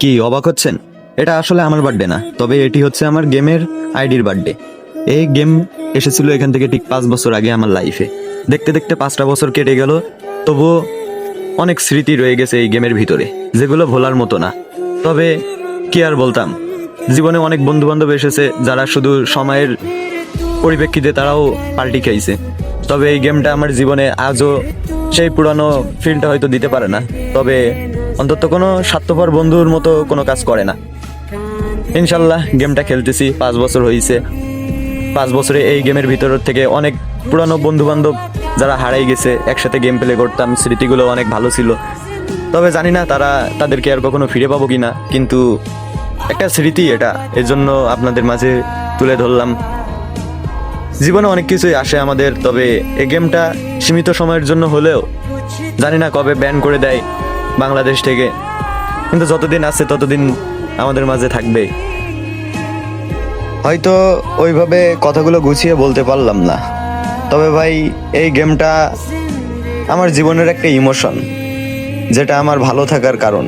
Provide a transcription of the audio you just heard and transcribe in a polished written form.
কি অবাক হচ্ছেন? এটা আসলে আমার বার্থডে না, তবে এটি হচ্ছে আমার গেমের আইডির বার্থডে। এই গেম এসেছিল এখান থেকে ঠিক 5 বছর আগে আমার লাইফে। দেখতে দেখতে 5টা বছর কেটে গেল, তবুও অনেক স্মৃতি রয়ে গেছে এই গেমের ভিতরে, যেগুলো ভোলার মতো না। তবে কি আর বলতাম, জীবনে অনেক বন্ধু বান্ধব এসেছে যারা শুধু সময়ের পরিপ্রেক্ষিতে তারাও পাল্টি খাইছে। তবে এই গেমটা আমার জীবনে আজও সেই পুরানো ফিলটা হয়তো দিতে পারে না, তবে অন্তত কোনো স্বার্থপর বন্ধুর মতো কোনো কাজ করে না। ইনশাল্লাহ গেমটা খেলতেছি 5 বছর হয়েছে। 5 বছরে এই গেমের ভিতর থেকে অনেক পুরানো বন্ধু বান্ধব যারা হারাই গেছে, একসাথে গেম প্লে করতাম, স্মৃতিগুলো অনেক ভালো ছিল। তবে জানি না তাদেরকে আর কখনো ফিরে পাবো কিনা, কিন্তু একটা স্মৃতি এটা, এর জন্য আপনাদের মাঝে তুলে ধরলাম। জীবনে অনেক কিছুই আসে আমাদের, তবে এই গেমটা সীমিত সময়ের জন্য হলেও জানি না কবে ব্যান করে দেয় বাংলাদেশ থেকে, কিন্তু যতদিন আছে ততদিন আমাদের মাঝে থাকবে। হয়তো ওইভাবে কথাগুলো গুছিয়ে বলতে পারলাম না, তবে ভাই এই গেমটা আমার জীবনের একটা ইমোশন, যেটা আমার ভালো থাকার কারণ।